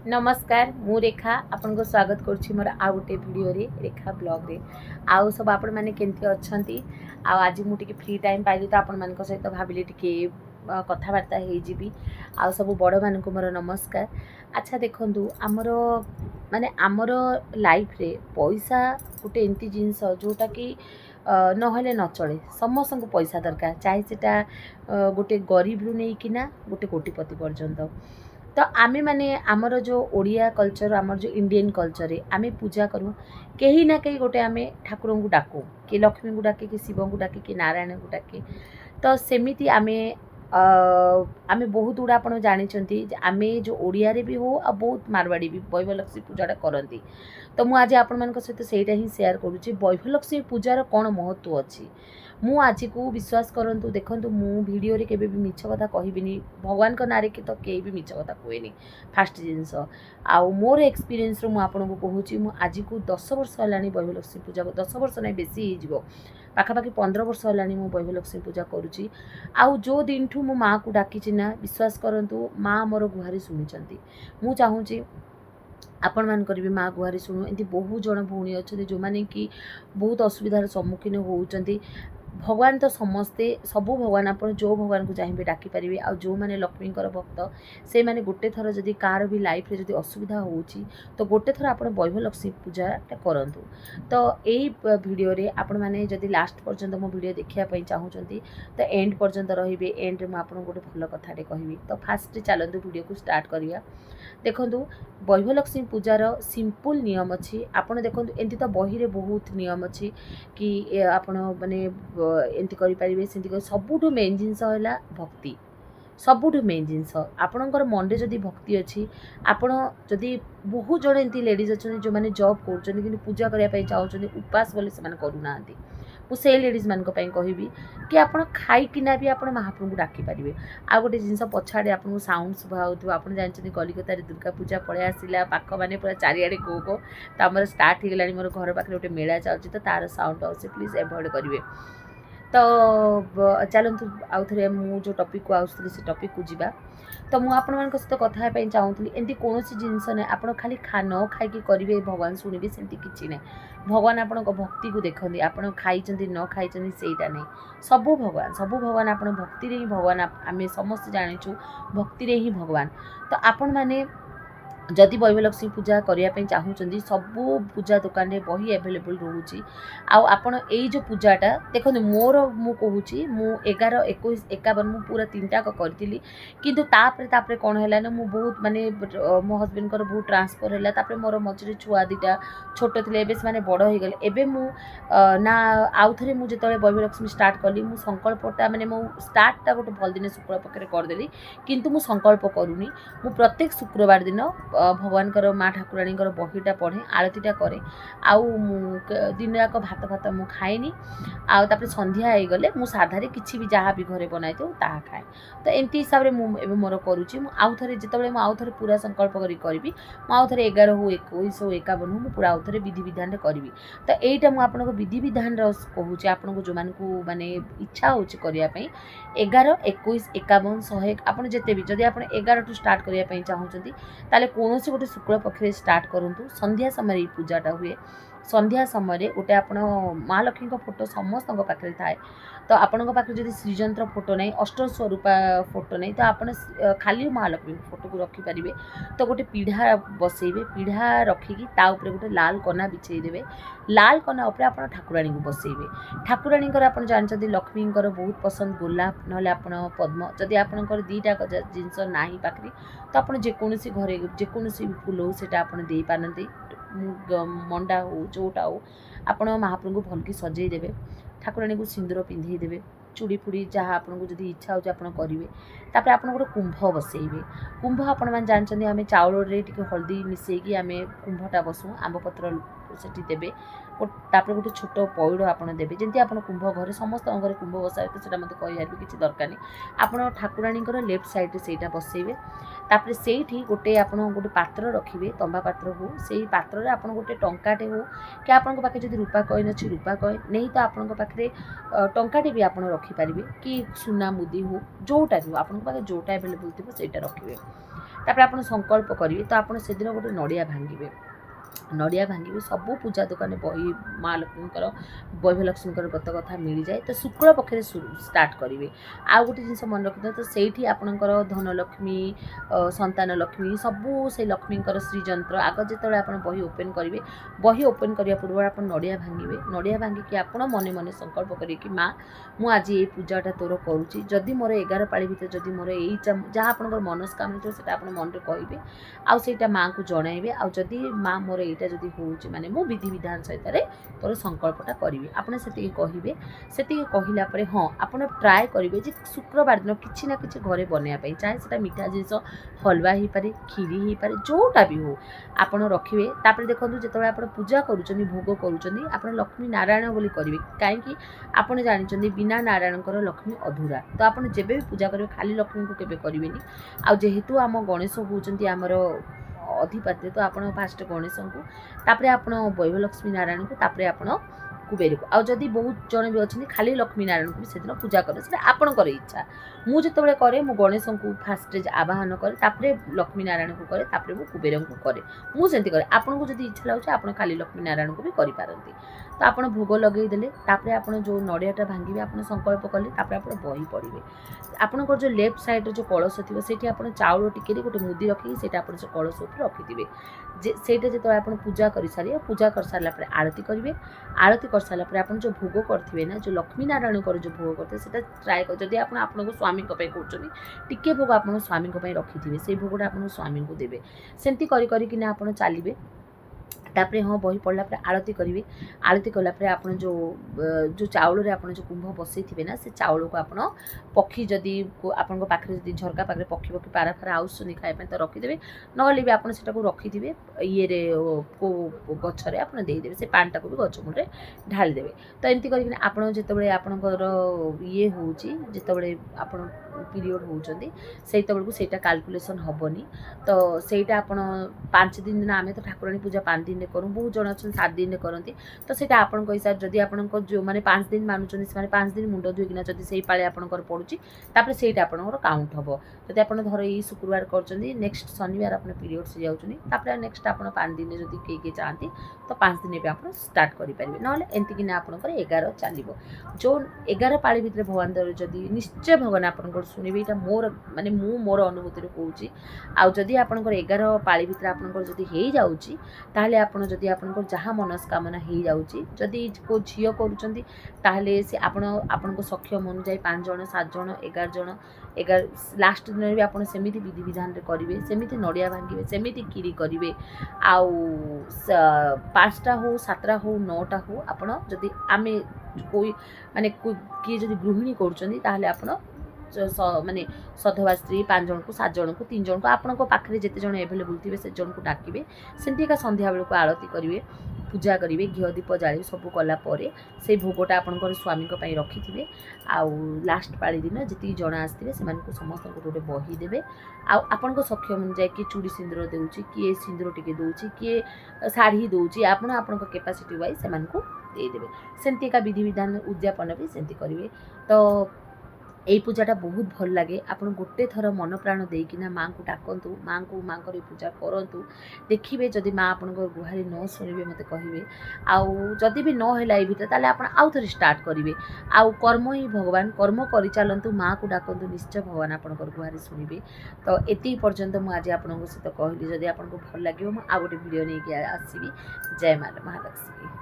नमस्कार मु रेखा आपन को स्वागत करुच्ची मोर आ गोटे वीडियो रे रेखा ब्लॉग रे आउ सब आपण माने केंती अछंती आ आज मु टिके फ्री टाइम पाइली तो आपण मान को सहित भाबिली टिके कथा बार्ता हे जीबी आ सब बड़ मान को मोर नमस्कार। अच्छा देखंतु आमर लाइफ रे पैसा गोटे एंती जिंस जोटा कि नहले न चले समस्त को पैसा दरकार चाहे सेटा गोटे गरीब रु नहीं किना गोटे कोटिपति पर्यंत। तो आमे माने आमर जो ओडिया कल्चर आमर जो इंडियन कल्चर रे आमे पूजा करूँ कहीं ना कहीं गोटे आमे ठाकुर को डाकू कि लक्ष्मी को डाके कि शिव को डाके कि नारायण को डाके। तो सेमिति आमे बहुत गुड़ा आप जानी आमे जो ओडिया रे भी हो आ बहुत मारवाड़ी भी वैभलक्ष्मी पूजाटा करती। तो मुझे आज आपण सहित सेटा ही शेयर करुँची वैभलक्ष्मी पूजार कौन महत्व अच्छी मु आज को विश्वास करंतु देखंतु मु वीडियो रे केबे भी मिछ कथा कहबिनी भगवान को नारे के तो केई भी मिछ कथा कोएनी फास्ट जिंस आ मोर एक्सपीरियंस रो मु आपन को कहूची मु आज को 10 वर्ष हलानी वैभलक्ष्मी पूजा को 10 वर्ष नै बेसी ही जीवो पाखापाखि 15 वर्ष हलानी मु वैभलक्ष्मी पूजा करूची। आउ जो दिन ठू मो माँ को डाकी ना विश्वास करंतु माँ मोर गुहारी सुनिचंती मु चाहूची आपण मान करी माँ गुहारी शुणु एमती बहुत जन भौणी अच्छा जो मैंने कि बहुत असुविधार सम्मुखीन होती। भगवान तो समस्ते सबू भगवान आप जो भगवान को चाहिए डाकी पारे आ जो मैंने लक्ष्मी भक्त से मैंने गोटे थर जदि कार भी लाइफ रे जदि असुविधा होची तो गोटे थर आप वैभलक्ष्मी पूजाटा करंतु। तो यही वीडियो रे आपण मैंने जदि लास्ट पर्यंत मो वीडियो देखिया चाहूँगी तो एंड पर्यंत रहिबे एंड में आपन गोटे भल कथाटे कहबी। तो फास्ट चलतु वीडियो को स्टार्ट करिया। देखंतु वैभलक्ष्मी पूजार सिंपल नियम अच्छी आपड़ देखो एमती तो बही रे बहुत नियम अच्छी कि आपण माने एमती करें से सबुठ मेन जिनस है भक्ति सबुठ मेन जिनस आपणकर मन में जदि भक्ति अच्छी आपण जदि बहुत जन एमती लेडीज अच्छा जो मैंने जॉब कर पूजा करने चाहते उपास बोले से करूना मुझे लेडीज मान कहबी कि आप खाईकिना भी आप महाप्रभु को डाकी पारे। आ गोटे जिनस पछाड़े आपको साउंड शुभा हो आप जानते कलिकतार दुर्गा पूजा पलि आसला पाख मैंने पूरा चारिड़े को तो आम स्टार्ट हो गला मोर घर पाखे गोटे मेला चलती तो तार साउंड आसे प्लीज एवॉइड करेंगे। तो चलतु आउ थे मु जो टॉपिक को आसुली से टॉपिक को जीवा। तो मुझे सहित कथा चाहूँगी एमती कौन जिनस ना आप खाली न खाई करेंगे भगवान शुणे सेमती किसी ना भगवान आपण भक्ति को देखते आप खाई न खाई सेटा नहीं सबू भगवान आप भक्ति ही भगवान आम समस्त जाचु भक्ति ही भगवान। तो आपण मैंने जदि वैभलक्ष्मी पूजा करने चाहूँगी सबू पूजा दुकान में बही एभेलेबल रोचे आपण जो पूजाटा देखो मोर मु कहूँ मु 11, 21, 51 मु पूरा 3टाक करी किंतु तापरे कौन है ना मु बहुत माने मो हजबैंड को बहुत ट्रांसफर है मोर मझे छुआ 2टा छोट थे से बड़ हो गले एबे मु ना आउ थे मुझे वैभलक्ष्मी स्टार्ट कली मु संकल्पटा माने मो स्टार्टटा गोटे भल दिन शुक्र पक्षे करदेली किंतु मु संकल्प करूनी मु प्रत्येक शुक्रवार दिन भगवान माँ ठाकुराणी बहीटा पढ़े आरतीटा करे आउ दिन जाक भात भात मु खाएनी आउे संध्या हो गले मु साधारे किसी भी जहाँ भी घरे बनाई तो ताहा खाए। तो एमती हिसाब से मुझे मोर करुच्ची आउ थे जो आउ थे पूरा संकल्प करी आउ थे 11 हो 21 हो 51 हो पूरा आउ थे विधि विधान करी। तो यहीटा मुझे विधि विधान कहूँ आपको जो माने इच्छा हो 11, 21, 51, 101 आप जिते भी जदि आप 11 टू स्टार्ट करने चाहूँगी ताले कौन गोटे शुक्ल पक्ष स्टार्ट करूँ संध्या समय पूजाटा हुए संध्या समय गोटे आप महालक्ष्मी फोटो समस्त पाखे थाए तो आपण पाखे जब श्रीजंतर फोटो नहीं अष्टस्वरूपा फोटो नहीं तो आप खाली महालक्ष्मी फोटो को रखिपारे तो गोटे पीढ़ा बसइबे पीढ़ा रखिकी गोटे लाल कना बिछेदेवे लाल कना उपरे आप ठाकुराणी को बसइबे ठाकुराणी आप जानते लक्ष्मी बहुत पसंद गोलाप ना आप पद्म जदि आपंकर 2टा जिनस ना पाखे तो आप जेकोसी घरे जेकोसी फूल हो से दे पारती मंडा हो जोटा हो आप महाप्रभु को भलकी सजई देवे ठाकुराणी को सिंदूर पिंधे देवे चूड़ी फुड़ी जहाँ आपको जब इच्छा हो करेंगे तापर आप गोटे कुंभ बसइबे कुंभ आप जानते आम चाउल टे हल्दी मिसेकी आम कुंभटा बसू आंब पत्र से देवे तापर गोटे छोट पईड़ आप देवे जमी आप कुंभ घर समस्त घर कुंभ बसा तो मत कह किसी दरकार नहीं आप ठाकुराणी लेफ्ट साइड से बसइबे तापर से गोटे आप गोटे पात्र रखिए तंबा पात्र हो से पात्र आप गोटे टंकाटे हो कि आप पाखे जब रूपा कॉइन अच्छी रूपा कॉइन नहीं तो आप पाखे टंकाटे भी आप रखिपारे कि सुना मुदी हो जोटा भी आप जोटा एभेलेबल थी से रखिए तापर आपण संकल्प करिवे तो आपण से दिन गोटे नड़िया भांगिबे नड़िया भांगिबे सबू पूजा दुकान बही माँ लक्ष्मीकर वैभलक्ष्मीकर व्रत कथा मिल जाए तो शुक्ल पक्ष स्टार्ट करेंगे आउ गोटे जिन मन रखि तो से आपणकर धनलक्ष्मी संतान लक्ष्मी सबू से लक्ष्मीकर श्रीजंत्र आग जो आप बही ओपेन करेंगे बही ओपेन करने पूर्व आप नड़िया भांगे नड़िया भांगिकी आप मने मने संकल्प करेंगे कि माँ मुझे ये पूजाटा तोर करुँची जदि मोर 11 पाड़ी भर जदि मोर यही जहाँ आप मनस्कामना थो से मन में कहे आईटा माँ को जनइबे आदि माँ मोर यहाँ जदि हो माने मो विधि विधान सहित तोर संकल्पटा करी आपने से कहे से कहला हाँ आप ट्राए करेंगे जे शुक्रवार दिन किसी ना कि घरे बनवाई चाहे से मीठा जिनस हलवा हो पारे खीरी हो पारे जोटा भी हो आप रखिए तापर देखो जो आप पूजा करुँच भोग करुँच आप लक्ष्मी नारायण बोली करेंगे कहीं आप जानते बिना नारायणकर लक्ष्मी अधूरा तो आप जब भी पूजा करेंगे खाली लक्ष्मी को केवे करेंगे आ जेहेतु आम गणेश होती आमर अधिपत्य तो आप फास्ट गणेश को तापर आप वैभलक्ष्मी नारायण को तापर आप कुबेर को आदि बहुत जन भी अच्छे खाली लक्ष्मी नारायण को भी से दिन पूजा करें से आपणकर इच्छा मुझे कै मु गणेश को फास्ट आवाहन करे तापर लक्ष्मी नारायण को करे तापर मु कुबेर को करे मुझे करे आपको जब इच्छा लगे आप खाली लक्ष्मी नारायण को भी करें तो आप भोग लगेदेले तापर आप जो नड़ियाटा भांगे आप संकल्प कले तापर आप बही पढ़े आपंकर जो लेफ्ट साइड जो कलश थी से आप चाउल टिके गोटे मुदी रखी से कलश रखिथे सेटा जो आप पूजा कर सारे पूजा कर सारापर आरती करेंगे आरती कर सारापर आप जो भोग करेंगे ना जो लक्ष्मी नारायण जो भोग करते से ट्राए कर जब आप स्वामी कहते टिके भोग आप स्वामी रखिथे से भोगटा आप स्वामी को देवे सेमती करना आप चलिए तापर हाँ बही पढ़ला आरती करेंगे आरती कलापर आप जो चाउल आप जो कुंभ बसई थे ना से चाउल को आप पक्षी जदि आपण पाखे जब झरका पाखे पक्षी पक्षी पारा फारा आउसुनी खाइए तो रखिदेवे ना भी आप रखिथे ये को गचरे आप देदेवे से पानीटा को भी गच मूल ढालीदेवे तो एमती करके आप आपणकर ये हूँ जिते आप पीरियड होती से बेलू कैलकुलेसन हेनी तो सहीटा आप 5 दिन आम तो ठाकुराणी पूजा 5 दिन करूँ बहुत जन अच्छे 7 दिन करती तो सहीटा आपण हिसाब जदि आप जो मैंने 5 दिन मानुंट से 5 दिन मुंड धोईकिना जब से पाले आपंकर पड़ुची तापर सहीटा आपंकर काउंट हम जब आप धर ये शुक्रवार कर नेक्स्ट शनिवार आप पीरियड से जाऊँगी नेक्स्ट आप 5 दिन जब किए चाहती तो 5 दिन भी आप स्टार्ट करेंगे ना एमतीकिना आपंकर 11 चलो जो 11 पाड़ी भितर भगवान जदि निश्चय भगवान आप शुणे यहाँ मोर माने मोर अनुभूति कहूँ आदि आपंकर 11 पाड़ी भितर आपंकर जदि हो जाऊँगी ताहले आपण जदि आपंकर जहाँ मनस्कामना हो जाऊँगी जदि को झील करुँचे से आपण सक्षम अनुजाई 5 जन 7 जन 11 जन 11 लास्ट दिन भी आप सेमिति विधि विधान करेंगे सेमिति नड़िया भांगे सेमिति खीरी करेंगे आउ 5टा हो 7टा हो 9टा हो आपण जदि आम कोई माने किए जदि गृहिणी कर माने सधवा स्त्री 5 जन को 7 जन को 3 जन को आपण पाखे जिते जन एभेलेबुल थे से जन को डाकिबे सेमती संध्या बेल को आरती करेंगे पूजा करेंगे घी दीप जाली सब कलापर से भोगटा आपंकर स्वामी रखिथे आउ लास्ट पाड़ी दिन जी जन आसते से समस्त गोटे बही देवे आपण सक्षम अनुजाई किए चूड़ी सिंदूर देउची किए सिंदूर टिके दौची किए शाढ़ी दौची आपण कैपेसिटी वाइज से देदेवे सेमती का विधि विधान उद्यापन भी सेमती करेंगे तो यही पूजाटा बहुत भल लगे आप गोटे थर मन प्राण देकिना माँ को डाकतु माँ को माँ पूजा करूँ देखिए जदि माँ आपण गुहारी न शुणे मत कहे आदि भी नहला ये भर ताले आप आउ थे स्टार्ट करेंगे आउ कर्म ही भगवान कर्म कर चलतु माँ को डाकतु निश्चय भगवान आपंकर गुहारी शुणे तो ये पर्यंत मुझे आज आप सहित कहली जदि आपको भल लगे मुझे आ गोटे वीडियो नहीं आसवि जय माँ महालक्ष्मी।